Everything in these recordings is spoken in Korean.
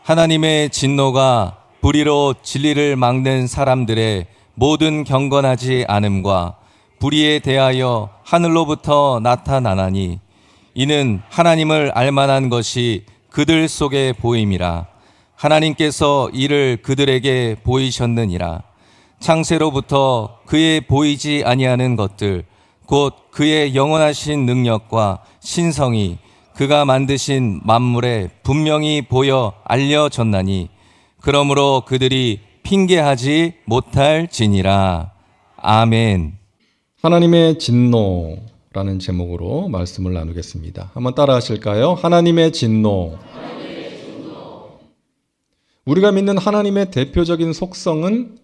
하나님의 진노가 불의로 진리를 막는 사람들의 모든 경건하지 않음과 불의에 대하여 하늘로부터 나타나나니 이는 하나님을 알만한 것이 그들 속에 보임이라. 하나님께서 이를 그들에게 보이셨느니라. 창세로부터 그의 보이지 아니하는 것들 곧 그의 영원하신 능력과 신성이 그가 만드신 만물에 분명히 보여 알려졌나니 그러므로 그들이 핑계하지 못할지니라. 아멘. 하나님의 진노라는 제목으로 말씀을 나누겠습니다. 한번 따라 하실까요? 하나님의 진노. 우리가 믿는 하나님의 대표적인 속성은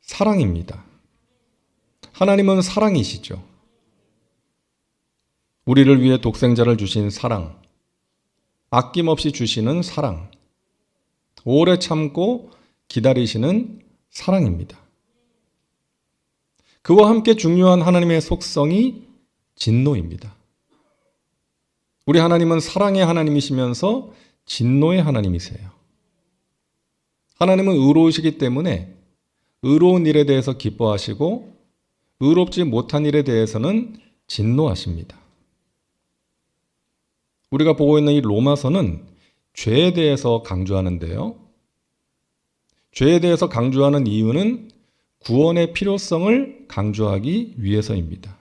사랑입니다. 하나님은 사랑이시죠. 우리를 위해 독생자를 주신 사랑, 아낌없이 주시는 사랑, 오래 참고 기다리시는 사랑입니다. 그와 함께 중요한 하나님의 속성이 진노입니다. 우리 하나님은 사랑의 하나님이시면서 진노의 하나님이세요. 하나님은 의로우시기 때문에 의로운 일에 대해서 기뻐하시고 의롭지 못한 일에 대해서는 진노하십니다. 우리가 보고 있는 이 로마서는 죄에 대해서 강조하는데요. 죄에 대해서 강조하는 이유는 구원의 필요성을 강조하기 위해서입니다.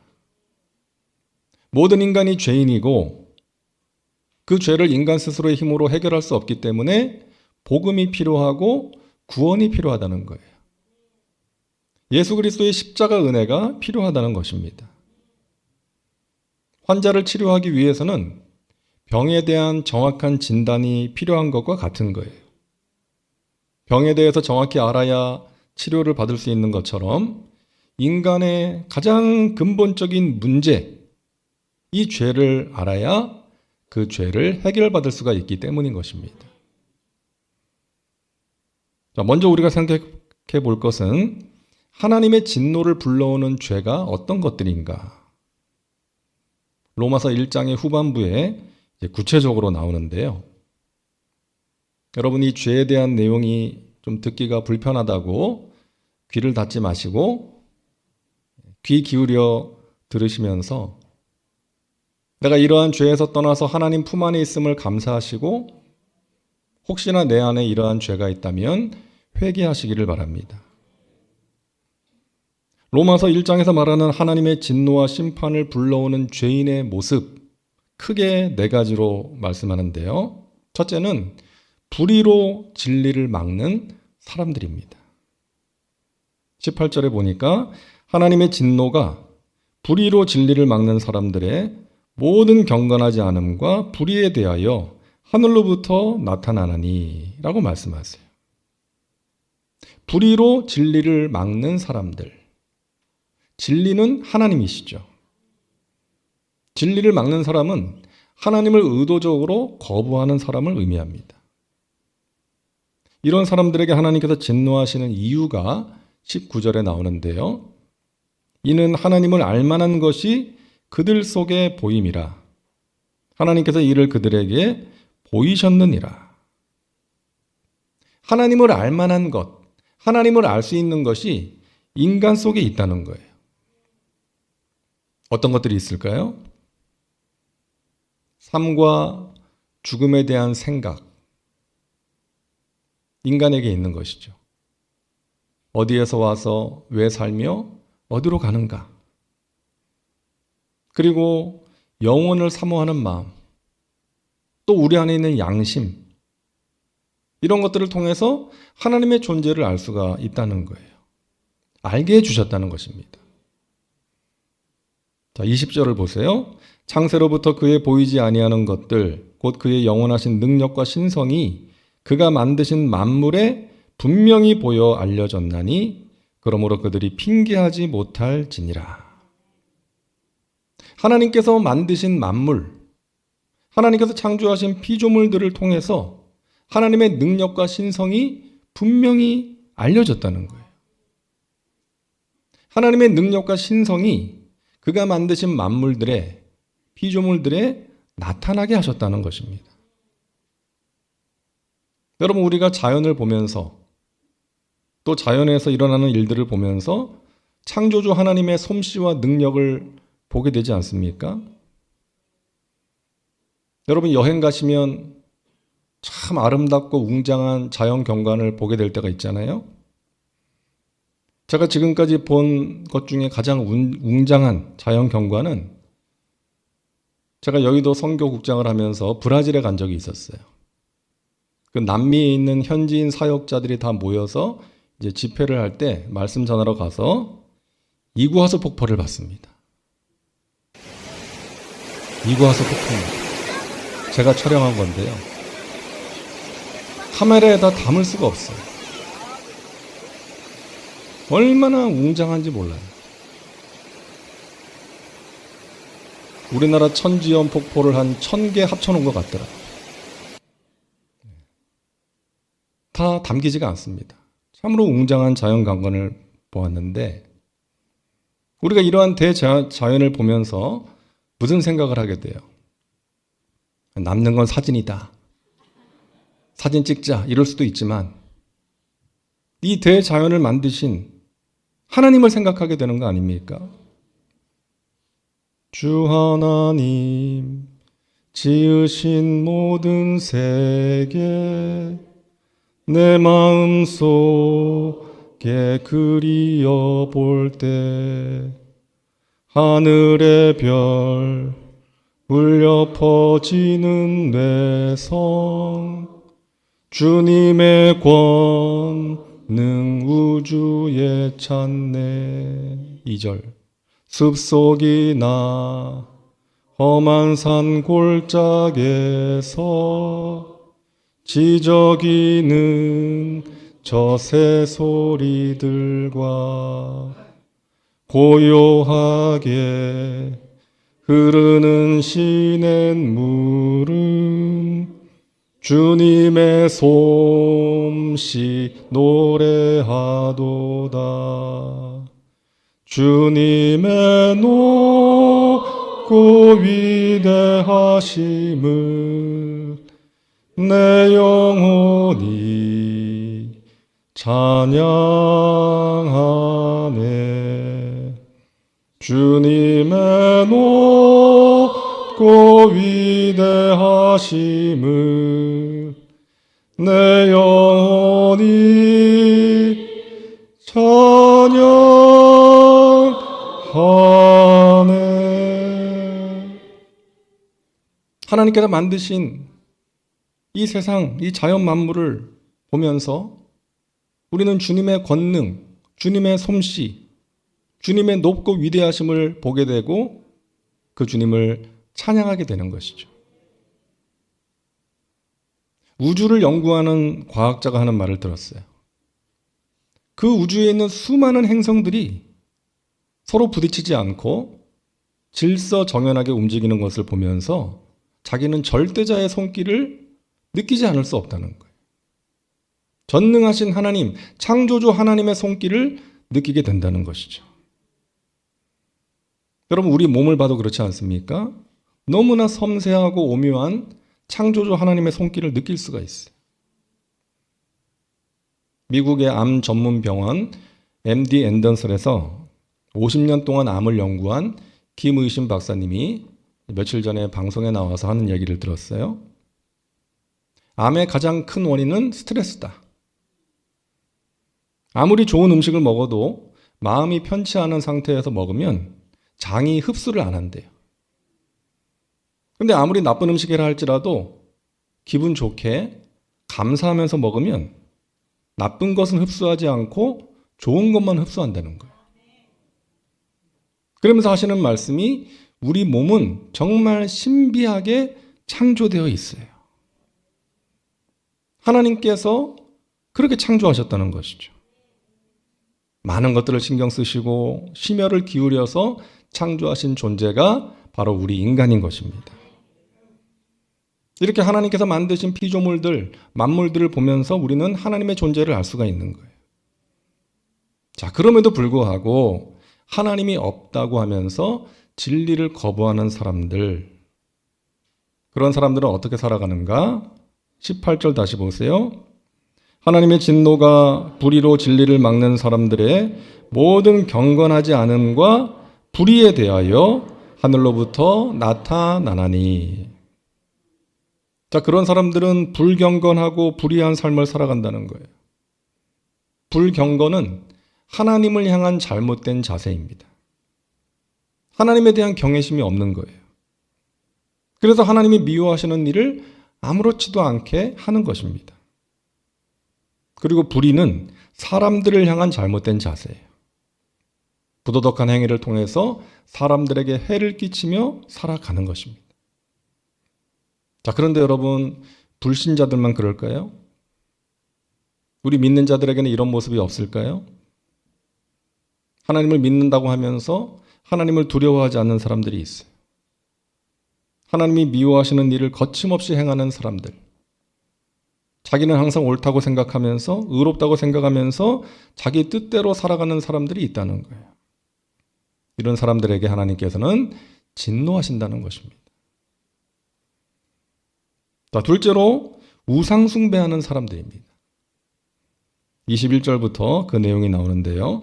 모든 인간이 죄인이고 그 죄를 인간 스스로의 힘으로 해결할 수 없기 때문에 복음이 필요하고 구원이 필요하다는 거예요. 예수 그리스도의 십자가 은혜가 필요하다는 것입니다. 환자를 치료하기 위해서는 병에 대한 정확한 진단이 필요한 것과 같은 거예요. 병에 대해서 정확히 알아야 치료를 받을 수 있는 것처럼 인간의 가장 근본적인 문제, 이 죄를 알아야 그 죄를 해결받을 수가 있기 때문인 것입니다. 자, 먼저 우리가 생각해 볼 것은 하나님의 진노를 불러오는 죄가 어떤 것들인가? 로마서 1장의 후반부에 구체적으로 나오는데요. 여러분, 이 죄에 대한 내용이 좀 듣기가 불편하다고 귀를 닫지 마시고 귀 기울여 들으시면서 내가 이러한 죄에서 떠나서 하나님 품 안에 있음을 감사하시고 혹시나 내 안에 이러한 죄가 있다면 회개하시기를 바랍니다. 로마서 1장에서 말하는 하나님의 진노와 심판을 불러오는 죄인의 모습, 크게 네 가지로 말씀하는데요. 첫째는 불의로 진리를 막는 사람들입니다. 18절에 보니까 하나님의 진노가 불의로 진리를 막는 사람들의 모든 경건하지 않음과 불의에 대하여 하늘로부터 나타나나니 라고 말씀하세요. 불의로 진리를 막는 사람들. 진리는 하나님이시죠. 진리를 막는 사람은 하나님을 의도적으로 거부하는 사람을 의미합니다. 이런 사람들에게 하나님께서 진노하시는 이유가 19절에 나오는데요. 이는 하나님을 알만한 것이 그들 속에 보임이라. 하나님께서 이를 그들에게 보이셨느니라. 하나님을 알만한 것, 하나님을 알 수 있는 것이 인간 속에 있다는 거예요. 어떤 것들이 있을까요? 삶과 죽음에 대한 생각, 인간에게 있는 것이죠. 어디에서 와서 왜 살며 어디로 가는가? 그리고 영혼을 사모하는 마음, 또 우리 안에 있는 양심, 이런 것들을 통해서 하나님의 존재를 알 수가 있다는 거예요. 알게 해주셨다는 것입니다. 자, 20절을 보세요. 창세로부터 그의 보이지 아니하는 것들, 곧 그의 영원하신 능력과 신성이 그가 만드신 만물에 분명히 보여 알려졌나니 그러므로 그들이 핑계하지 못할지니라. 하나님께서 만드신 만물, 하나님께서 창조하신 피조물들을 통해서 하나님의 능력과 신성이 분명히 알려졌다는 거예요. 하나님의 능력과 신성이 그가 만드신 만물들의, 피조물들에 나타나게 하셨다는 것입니다. 여러분, 우리가 자연을 보면서 또 자연에서 일어나는 일들을 보면서 창조주 하나님의 솜씨와 능력을 보게 되지 않습니까? 여러분, 여행 가시면 참 아름답고 웅장한 자연 경관을 보게 될 때가 있잖아요. 제가 지금까지 본 것 중에 가장 웅장한 자연 경관은 제가 여의도 선교국장을 하면서 브라질에 간 적이 있었어요. 그 남미에 있는 현지인 사역자들이 다 모여서 이제 집회를 할 때 말씀 전하러 가서 이구아수 폭포를 봤습니다. 이구아수 폭포입니다. 제가 촬영한 건데요. 카메라에다 담을 수가 없어요. 얼마나 웅장한지 몰라요. 우리나라 천지연 폭포를 한 1000개 합쳐놓은 것 같더라고요. 다 담기지가 않습니다. 참으로 웅장한 자연 경관을 보았는데 우리가 이러한 대자연을 보면서 무슨 생각을 하게 돼요? 남는 건 사진이다. 사진 찍자 이럴 수도 있지만 이 대자연을 만드신 하나님을 생각하게 되는 거 아닙니까? 주 하나님 지으신 모든 세계 내 마음속에 그리어 볼 때 하늘의 별 울려 퍼지는 내성 주님의 권능 우주에 찬네. 2절 숲속이나 험한 산 골짜기에서 지저귀는 저 새소리들과 고요하게 흐르는 시냇물은 주님의 솜씨 노래하도다. 주님의 높고 위대하심을 내 영혼이 찬양하네. 주님의 높고 위대하심을 내 영혼이 찬양하네. 하나님께서 만드신 이 세상, 이 자연 만물을 보면서 우리는 주님의 권능, 주님의 솜씨, 주님의 높고 위대하심을 보게 되고 그 주님을 찬양하게 되는 것이죠. 우주를 연구하는 과학자가 하는 말을 들었어요. 그 우주에 있는 수많은 행성들이 서로 부딪히지 않고 질서정연하게 움직이는 것을 보면서 자기는 절대자의 손길을 느끼지 않을 수 없다는 거예요. 전능하신 하나님, 창조주 하나님의 손길을 느끼게 된다는 것이죠. 여러분, 우리 몸을 봐도 그렇지 않습니까? 너무나 섬세하고 오묘한 창조주 하나님의 손길을 느낄 수가 있어요. 미국의 암 전문 병원 MD 앤더슨에서 50년 동안 암을 연구한 김의신 박사님이 며칠 전에 방송에 나와서 하는 얘기를 들었어요. 암의 가장 큰 원인은 스트레스다. 아무리 좋은 음식을 먹어도 마음이 편치 않은 상태에서 먹으면 장이 흡수를 안 한대요. 근데 아무리 나쁜 음식이라 할지라도 기분 좋게 감사하면서 먹으면 나쁜 것은 흡수하지 않고 좋은 것만 흡수한다는 거예요. 그러면서 하시는 말씀이 우리 몸은 정말 신비하게 창조되어 있어요. 하나님께서 그렇게 창조하셨다는 것이죠. 많은 것들을 신경 쓰시고 심혈을 기울여서 창조하신 존재가 바로 우리 인간인 것입니다. 이렇게 하나님께서 만드신 피조물들, 만물들을 보면서 우리는 하나님의 존재를 알 수가 있는 거예요. 자, 그럼에도 불구하고 하나님이 없다고 하면서 진리를 거부하는 사람들, 그런 사람들은 어떻게 살아가는가? 18절 다시 보세요. 하나님의 진노가 불의로 진리를 막는 사람들의 모든 경건하지 않음과 불의에 대하여 하늘로부터 나타나나니. 자, 그런 사람들은 불경건하고 불의한 삶을 살아간다는 거예요. 불경건은 하나님을 향한 잘못된 자세입니다. 하나님에 대한 경외심이 없는 거예요. 그래서 하나님이 미워하시는 일을 아무렇지도 않게 하는 것입니다. 그리고 불의는 사람들을 향한 잘못된 자세예요. 부도덕한 행위를 통해서 사람들에게 해를 끼치며 살아가는 것입니다. 자, 그런데 여러분, 불신자들만 그럴까요? 우리 믿는 자들에게는 이런 모습이 없을까요? 하나님을 믿는다고 하면서 하나님을 두려워하지 않는 사람들이 있어요. 하나님이 미워하시는 일을 거침없이 행하는 사람들. 자기는 항상 옳다고 생각하면서 의롭다고 생각하면서 자기 뜻대로 살아가는 사람들이 있다는 거예요. 이런 사람들에게 하나님께서는 진노하신다는 것입니다. 자, 둘째로 우상 숭배하는 사람들입니다. 21절부터 그 내용이 나오는데요.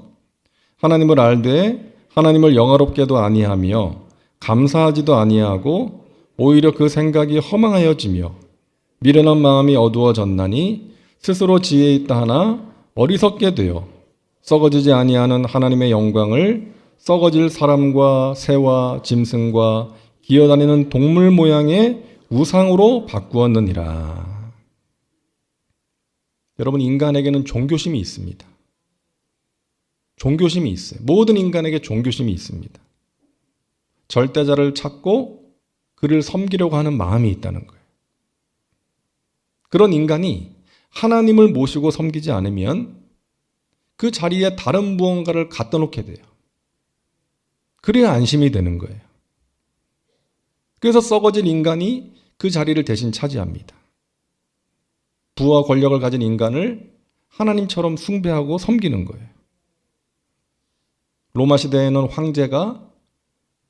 하나님을 알되 하나님을 영화롭게도 아니하며 감사하지도 아니하고 오히려 그 생각이 허망하여지며 미련한 마음이 어두워졌나니 스스로 지혜 있다 하나 어리석게 되어 썩어지지 아니하는 하나님의 영광을 썩어질 사람과 새와 짐승과 기어다니는 동물 모양의 우상으로 바꾸었느니라. 여러분, 인간에게는 종교심이 있습니다. 종교심이 있어요. 모든 인간에게 종교심이 있습니다. 절대자를 찾고 그를 섬기려고 하는 마음이 있다는 거예요. 그런 인간이 하나님을 모시고 섬기지 않으면 그 자리에 다른 무언가를 갖다 놓게 돼요. 그래야 안심이 되는 거예요. 그래서 썩어질 인간이 그 자리를 대신 차지합니다. 부와 권력을 가진 인간을 하나님처럼 숭배하고 섬기는 거예요. 로마 시대에는 황제가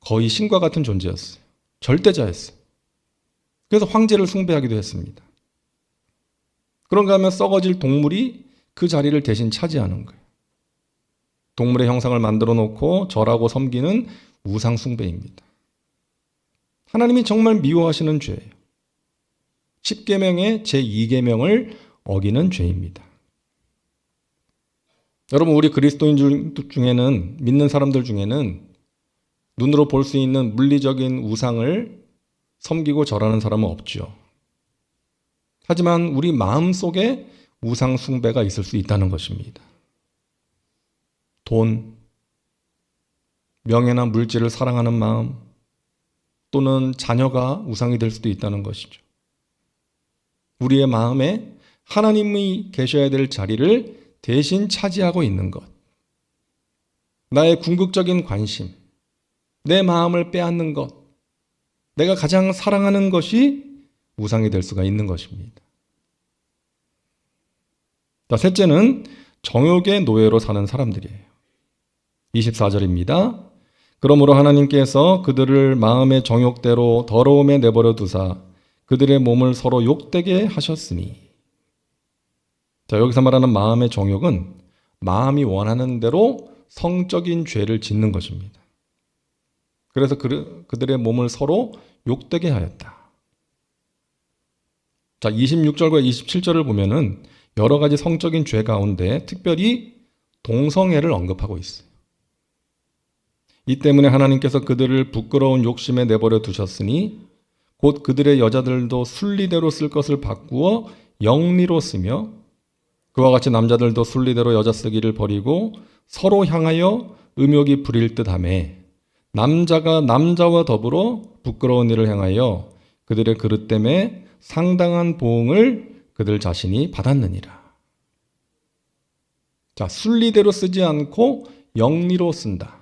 거의 신과 같은 존재였어요. 절대자였어요. 그래서 황제를 숭배하기도 했습니다. 그런가 하면 썩어질 동물이 그 자리를 대신 차지하는 거예요. 동물의 형상을 만들어 놓고 절하고 섬기는 우상 숭배입니다. 하나님이 정말 미워하시는 죄예요. 10계명의 제2계명을 어기는 죄입니다. 여러분, 우리 그리스도인 중에는, 믿는 사람들 중에는 눈으로 볼 수 있는 물리적인 우상을 섬기고 절하는 사람은 없죠. 하지만 우리 마음 속에 우상 숭배가 있을 수 있다는 것입니다. 돈, 명예나 물질을 사랑하는 마음, 또는 자녀가 우상이 될 수도 있다는 것이죠. 우리의 마음에 하나님이 계셔야 될 자리를 대신 차지하고 있는 것. 나의 궁극적인 관심, 내 마음을 빼앗는 것, 내가 가장 사랑하는 것이 우상이 될 수가 있는 것입니다. 자, 셋째는 정욕의 노예로 사는 사람들이에요. 24절입니다. 그러므로 하나님께서 그들을 마음의 정욕대로 더러움에 내버려 두사 그들의 몸을 서로 욕되게 하셨으니. 자, 여기서 말하는 마음의 정욕은 마음이 원하는 대로 성적인 죄를 짓는 것입니다. 그래서 그들의 몸을 서로 욕되게 하였다. 자, 26절과 27절을 보면은 여러 가지 성적인 죄 가운데 특별히 동성애를 언급하고 있어요. 이 때문에 하나님께서 그들을 부끄러운 욕심에 내버려 두셨으니 곧 그들의 여자들도 순리대로 쓸 것을 바꾸어 영리로 쓰며 그와 같이 남자들도 순리대로 여자 쓰기를 버리고 서로 향하여 음욕이 부릴 듯하며 남자가 남자와 더불어 부끄러운 일을 행하여 그들의 그릇 때문에 상당한 보응을 그들 자신이 받았느니라. 자, 순리대로 쓰지 않고 영리로 쓴다.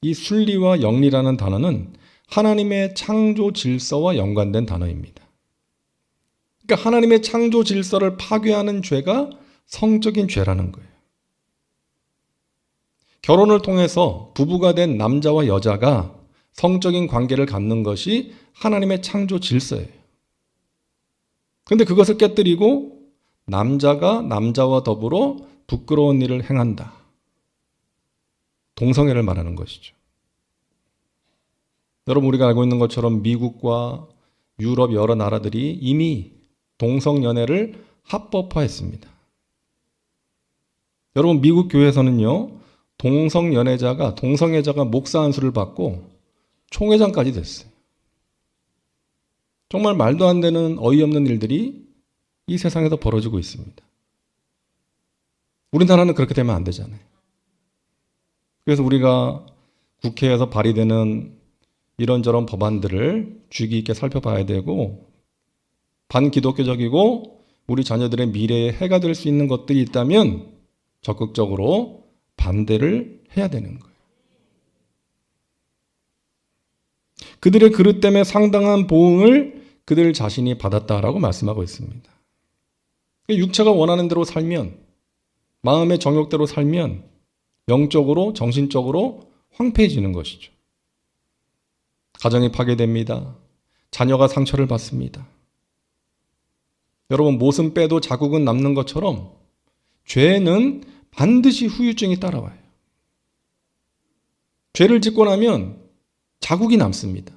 이 순리와 영리라는 단어는 하나님의 창조 질서와 연관된 단어입니다. 그러니까 하나님의 창조 질서를 파괴하는 죄가 성적인 죄라는 거예요. 결혼을 통해서 부부가 된 남자와 여자가 성적인 관계를 갖는 것이 하나님의 창조 질서예요. 그런데 그것을 깨뜨리고 남자가 남자와 더불어 부끄러운 일을 행한다. 동성애를 말하는 것이죠. 여러분, 우리가 알고 있는 것처럼 미국과 유럽 여러 나라들이 이미 동성연애를 합법화했습니다. 여러분, 미국 교회에서는요, 동성애자가 목사 안수를 받고 총회장까지 됐어요. 정말 말도 안 되는 어이없는 일들이 이 세상에서 벌어지고 있습니다. 우리나라는 그렇게 되면 안 되잖아요. 그래서 우리가 국회에서 발의되는 이런저런 법안들을 주의 깊게 살펴봐야 되고, 반기독교적이고 우리 자녀들의 미래에 해가 될 수 있는 것들이 있다면 적극적으로 반대를 해야 되는 거예요. 그들의 그릇 때문에 상당한 보응을 그들 자신이 받았다라고 말씀하고 있습니다. 육체가 원하는 대로 살면, 마음의 정욕대로 살면 영적으로, 정신적으로 황폐해지는 것이죠. 가정이 파괴됩니다. 자녀가 상처를 받습니다. 여러분, 못은 빼도 자국은 남는 것처럼 죄는 반드시 후유증이 따라와요. 죄를 짓고 나면 자국이 남습니다.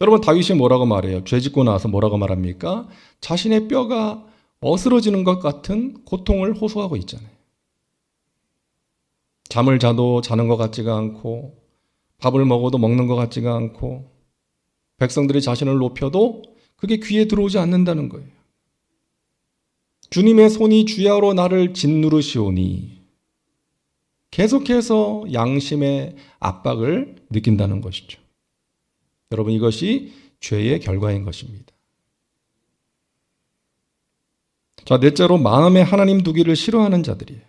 여러분, 다윗이 뭐라고 말해요? 죄 짓고 나서 뭐라고 말합니까? 자신의 뼈가 어스러지는 것 같은 고통을 호소하고 있잖아요. 잠을 자도 자는 것 같지가 않고, 밥을 먹어도 먹는 것 같지가 않고, 백성들이 자신을 높여도 그게 귀에 들어오지 않는다는 거예요. 주님의 손이 주야로 나를 짓누르시오니, 계속해서 양심의 압박을 느낀다는 것이죠. 여러분, 이것이 죄의 결과인 것입니다. 자, 넷째로 마음에 하나님 두기를 싫어하는 자들이에요.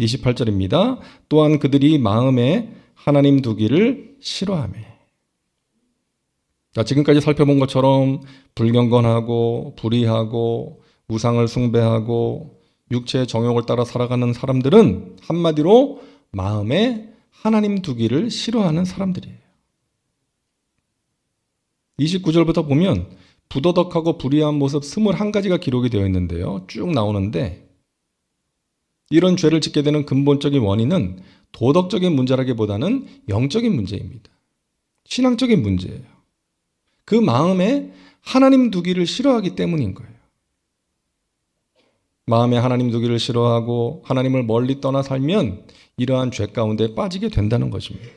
28절입니다. 또한 그들이 마음에 하나님 두기를 싫어하며. 자, 지금까지 살펴본 것처럼 불경건하고 불의하고 우상을 숭배하고 육체의 정욕을 따라 살아가는 사람들은 한마디로 마음에 하나님 두기를 싫어하는 사람들이에요. 29절부터 보면 부도덕하고 불의한 모습 21가지가 기록이 되어 있는데요. 쭉 나오는데, 이런 죄를 짓게 되는 근본적인 원인은 도덕적인 문제라기보다는 영적인 문제입니다. 신앙적인 문제예요. 그 마음에 하나님 두기를 싫어하기 때문인 거예요. 마음에 하나님 두기를 싫어하고 하나님을 멀리 떠나 살면 이러한 죄 가운데 빠지게 된다는 것입니다.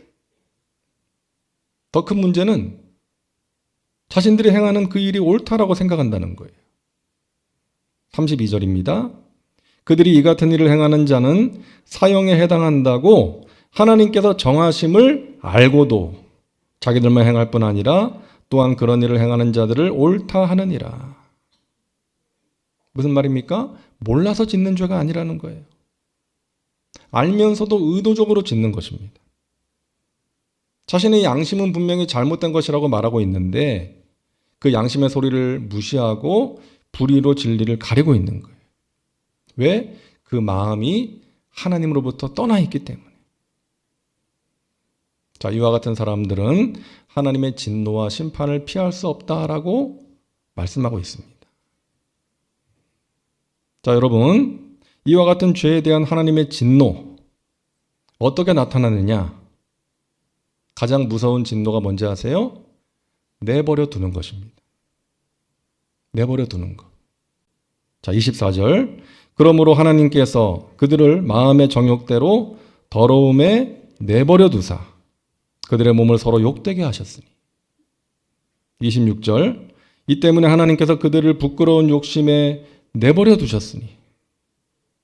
더 큰 문제는 자신들이 행하는 그 일이 옳다라고 생각한다는 거예요. 32절입니다. 그들이 이 같은 일을 행하는 자는 사형에 해당한다고 하나님께서 정하심을 알고도 자기들만 행할 뿐 아니라 또한 그런 일을 행하는 자들을 옳다 하느니라. 무슨 말입니까? 몰라서 짓는 죄가 아니라는 거예요. 알면서도 의도적으로 짓는 것입니다. 자신의 양심은 분명히 잘못된 것이라고 말하고 있는데 그 양심의 소리를 무시하고 불의로 진리를 가리고 있는 거예요. 왜? 그 마음이 하나님으로부터 떠나 있기 때문에. 자, 이와 같은 사람들은 하나님의 진노와 심판을 피할 수 없다라고 말씀하고 있습니다. 자, 여러분, 이와 같은 죄에 대한 하나님의 진노 어떻게 나타나느냐? 가장 무서운 진노가 뭔지 아세요? 내버려 두는 것입니다. 내버려 두는 것. 자, 24절. 그러므로 하나님께서 그들을 마음의 정욕대로 더러움에 내버려 두사 그들의 몸을 서로 욕되게 하셨으니. 26절. 이 때문에 하나님께서 그들을 부끄러운 욕심에 내버려 두셨으니.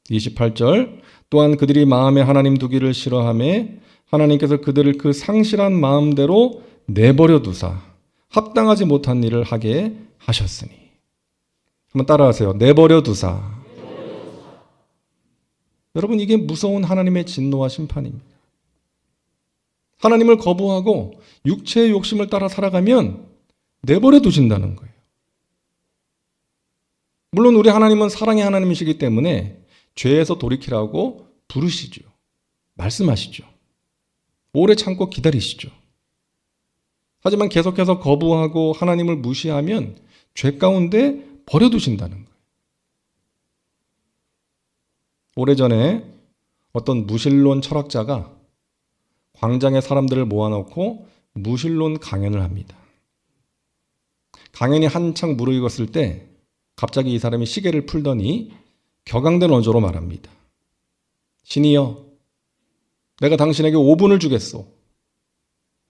28절. 또한 그들이 마음에 하나님 두기를 싫어하며 하나님께서 그들을 그 상실한 마음대로 내버려 두사 합당하지 못한 일을 하게 하셨으니. 한번 따라하세요. 내버려 두사. 여러분, 이게 무서운 하나님의 진노와 심판입니다. 하나님을 거부하고 육체의 욕심을 따라 살아가면 내버려 두신다는 거예요. 물론 우리 하나님은 사랑의 하나님이시기 때문에 죄에서 돌이키라고 부르시죠. 말씀하시죠. 오래 참고 기다리시죠. 하지만 계속해서 거부하고 하나님을 무시하면 죄 가운데 버려두신다는 거예요. 오래전에 어떤 무신론 철학자가 광장에 사람들을 모아놓고 무신론 강연을 합니다. 강연이 한창 무르익었을 때 갑자기 이 사람이 시계를 풀더니 격앙된 어조로 말합니다. 신이여, 내가 당신에게 5분을 주겠소.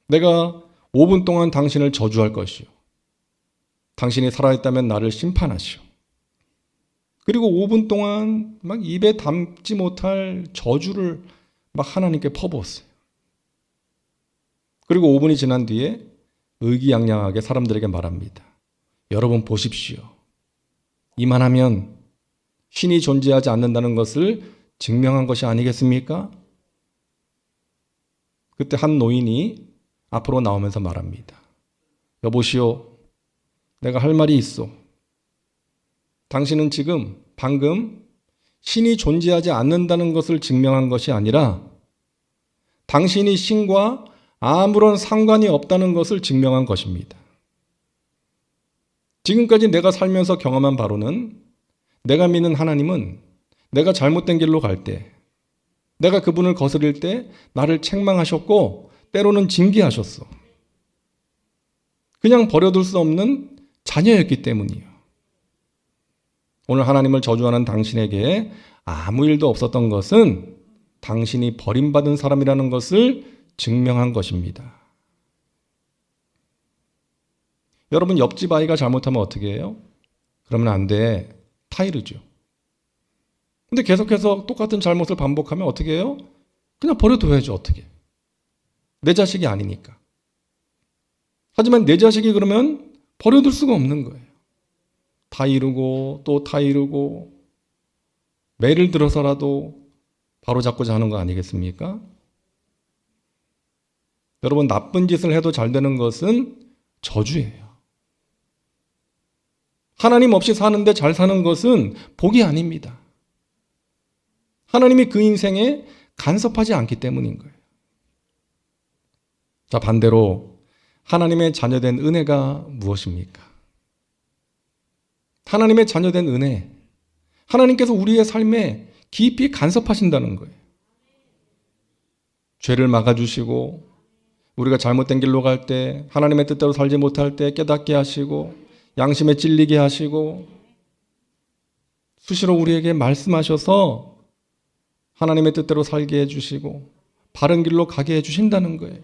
내가 5분 동안 당신을 저주할 것이요. 당신이 살아있다면 나를 심판하시오. 그리고 5분 동안 막 입에 담지 못할 저주를 막 하나님께 퍼부었어요. 그리고 5분이 지난 뒤에 의기양양하게 사람들에게 말합니다. 여러분 보십시오. 이만하면 신이 존재하지 않는다는 것을 증명한 것이 아니겠습니까? 그때 한 노인이 앞으로 나오면서 말합니다. 여보시오, 내가 할 말이 있어. 당신은 지금 방금 신이 존재하지 않는다는 것을 증명한 것이 아니라 당신이 신과 아무런 상관이 없다는 것을 증명한 것입니다. 지금까지 내가 살면서 경험한 바로는 내가 믿는 하나님은 내가 잘못된 길로 갈 때, 내가 그분을 거스릴 때 나를 책망하셨고 때로는 징계하셨어. 그냥 버려둘 수 없는 자녀였기 때문이에요. 오늘 하나님을 저주하는 당신에게 아무 일도 없었던 것은 당신이 버림받은 사람이라는 것을 증명한 것입니다. 여러분, 옆집 아이가 잘못하면 어떻게 해요? 그러면 안 돼. 타이르죠. 근데 계속해서 똑같은 잘못을 반복하면 어떻게 해요? 그냥 버려둬야죠. 어떻게? 내 자식이 아니니까. 하지만 내 자식이 그러면 버려둘 수가 없는 거예요. 타이르고 또 타이르고 매를 들어서라도 바로잡고자 하는 거 아니겠습니까? 여러분, 나쁜 짓을 해도 잘 되는 것은 저주예요. 하나님 없이 사는데 잘 사는 것은 복이 아닙니다. 하나님이 그 인생에 간섭하지 않기 때문인 거예요. 자, 반대로 하나님의 자녀된 은혜가 무엇입니까? 하나님의 자녀된 은혜, 하나님께서 우리의 삶에 깊이 간섭하신다는 거예요. 죄를 막아주시고 우리가 잘못된 길로 갈 때, 하나님의 뜻대로 살지 못할 때 깨닫게 하시고 양심에 찔리게 하시고 수시로 우리에게 말씀하셔서 하나님의 뜻대로 살게 해주시고 바른 길로 가게 해주신다는 거예요.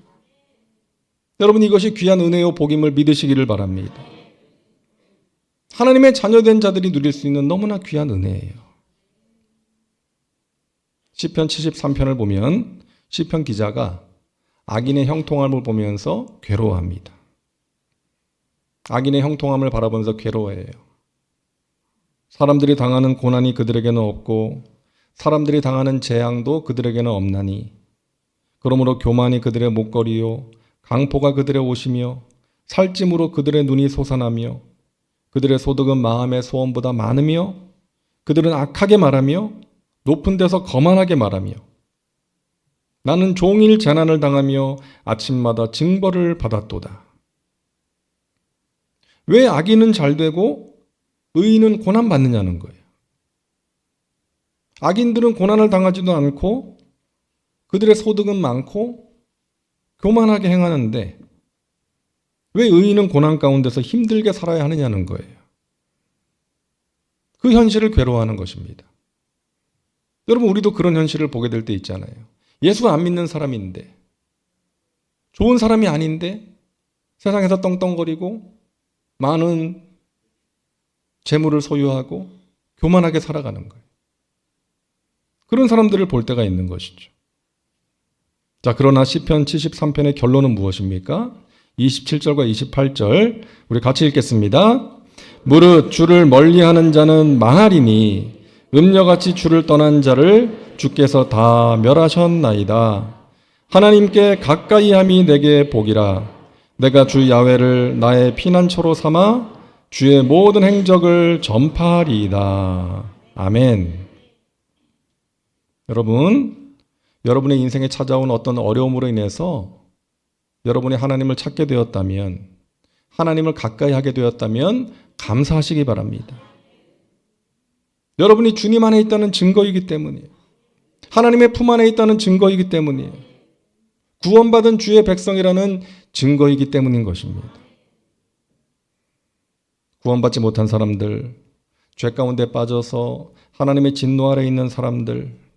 여러분, 이것이 귀한 은혜요 복임을 믿으시기를 바랍니다. 하나님의 자녀된 자들이 누릴 수 있는 너무나 귀한 은혜예요. 시편 73편을 보면 시편 기자가 악인의 형통함을 보면서 괴로워합니다. 악인의 형통함을 바라보면서 괴로워해요. 사람들이 당하는 고난이 그들에게는 없고 사람들이 당하는 재앙도 그들에게는 없나니 그러므로 교만이 그들의 목걸이요 강포가 그들의 옷이며 살찜으로 그들의 눈이 솟아나며 그들의 소득은 마음의 소원보다 많으며 그들은 악하게 말하며 높은 데서 거만하게 말하며 나는 종일 재난을 당하며 아침마다 징벌을 받았도다. 왜 악인은 잘 되고 의인은 고난받느냐는 거예요. 악인들은 고난을 당하지도 않고 그들의 소득은 많고 교만하게 행하는데 왜 의인은 고난 가운데서 힘들게 살아야 하느냐는 거예요. 그 현실을 괴로워하는 것입니다. 여러분, 우리도 그런 현실을 보게 될 때 있잖아요. 예수 안 믿는 사람인데, 좋은 사람이 아닌데 세상에서 떵떵거리고 많은 재물을 소유하고 교만하게 살아가는 거예요. 그런 사람들을 볼 때가 있는 것이죠. 자, 그러나 시편 73편의 결론은 무엇입니까? 27절과 28절 우리 같이 읽겠습니다. 무릇 주를 멀리하는 자는 망하리니 음녀같이 주를 떠난 자를 주께서 다 멸하셨나이다. 하나님께 가까이함이 내게 복이라. 내가 주 야훼를 나의 피난처로 삼아 주의 모든 행적을 전파하리이다. 아멘. 여러분의 인생에 찾아온 어떤 어려움으로 인해서 여러분이 하나님을 찾게 되었다면, 하나님을 가까이 하게 되었다면 감사하시기 바랍니다. 여러분이 주님 안에 있다는 증거이기 때문이에요. 하나님의 품 안에 있다는 증거이기 때문이에요. 구원받은 주의 백성이라는 증거이기 때문인 것입니다. 구원받지 못한 사람들, 죄 가운데 빠져서 하나님의 진노 아래 있는 사람들,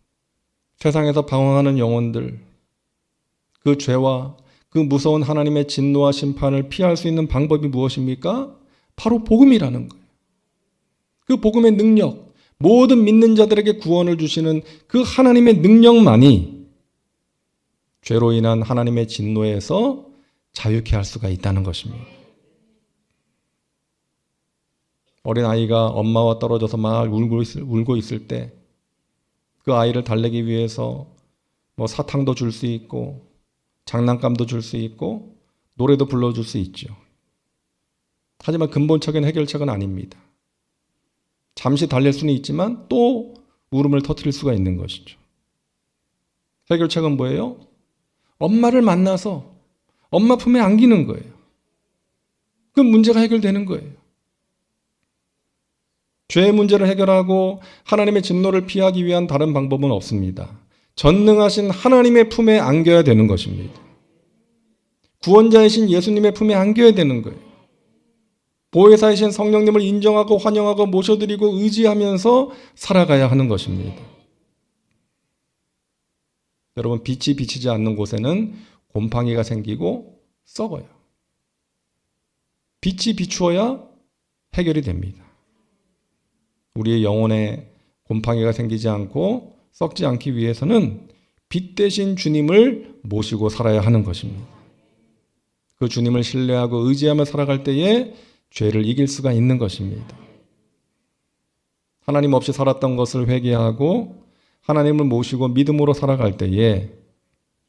세상에서 방황하는 영혼들, 그 죄와 그 무서운 하나님의 진노와 심판을 피할 수 있는 방법이 무엇입니까? 바로 복음이라는 거예요. 그 복음의 능력, 모든 믿는 자들에게 구원을 주시는 그 하나님의 능력만이 죄로 인한 하나님의 진노에서 자유케 할 수가 있다는 것입니다. 어린아이가 엄마와 떨어져서 막 울고 있을 때 그 아이를 달래기 위해서 사탕도 줄 수 있고 장난감도 줄 수 있고 노래도 불러줄 수 있죠. 하지만 근본적인 해결책은 아닙니다. 잠시 달랠 수는 있지만 또 울음을 터뜨릴 수가 있는 것이죠. 해결책은 뭐예요? 엄마를 만나서 엄마 품에 안기는 거예요. 그 문제가 해결되는 거예요. 죄의 문제를 해결하고 하나님의 진노를 피하기 위한 다른 방법은 없습니다. 전능하신 하나님의 품에 안겨야 되는 것입니다. 구원자이신 예수님의 품에 안겨야 되는 거예요. 보혜사이신 성령님을 인정하고 환영하고 모셔드리고 의지하면서 살아가야 하는 것입니다. 여러분, 빛이 비치지 않는 곳에는 곰팡이가 생기고 썩어요. 빛이 비추어야 해결이 됩니다. 우리의 영혼에 곰팡이가 생기지 않고 썩지 않기 위해서는 빛 대신 주님을 모시고 살아야 하는 것입니다. 그 주님을 신뢰하고 의지하며 살아갈 때에 죄를 이길 수가 있는 것입니다. 하나님 없이 살았던 것을 회개하고 하나님을 모시고 믿음으로 살아갈 때에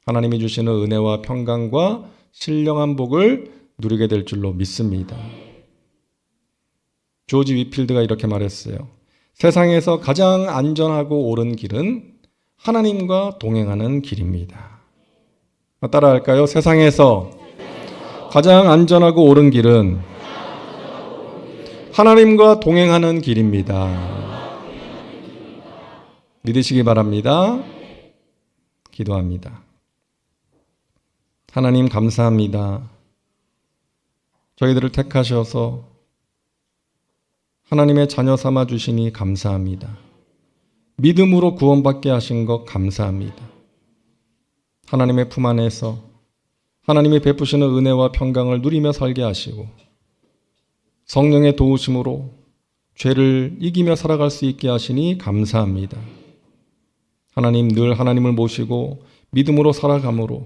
하나님이 주시는 은혜와 평강과 신령한 복을 누리게 될 줄로 믿습니다. 조지 위필드가 이렇게 말했어요. 세상에서 가장 안전하고 옳은 길은 하나님과 동행하는 길입니다. 따라할까요? 세상에서 가장 안전하고 옳은 길은 하나님과 동행하는 길입니다. 믿으시기 바랍니다. 기도합니다. 하나님 감사합니다. 저희들을 택하셔서 하나님의 자녀 삼아 주시니 감사합니다. 믿음으로 구원받게 하신 것 감사합니다. 하나님의 품 안에서 하나님이 베푸시는 은혜와 평강을 누리며 살게 하시고 성령의 도우심으로 죄를 이기며 살아갈 수 있게 하시니 감사합니다. 하나님, 늘 하나님을 모시고 믿음으로 살아감으로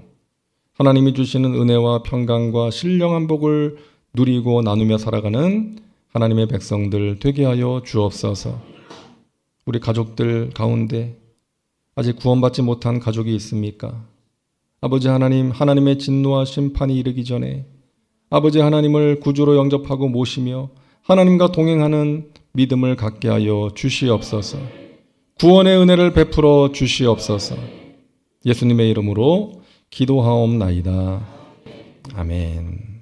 하나님이 주시는 은혜와 평강과 신령한 복을 누리고 나누며 살아가는 하나님의 백성들 되게 하여 주옵소서. 우리 가족들 가운데 아직 구원받지 못한 가족이 있습니까? 아버지 하나님, 하나님의 진노와 심판이 이르기 전에 아버지 하나님을 구주로 영접하고 모시며 하나님과 동행하는 믿음을 갖게 하여 주시옵소서. 구원의 은혜를 베풀어 주시옵소서. 예수님의 이름으로 기도하옵나이다. 아멘.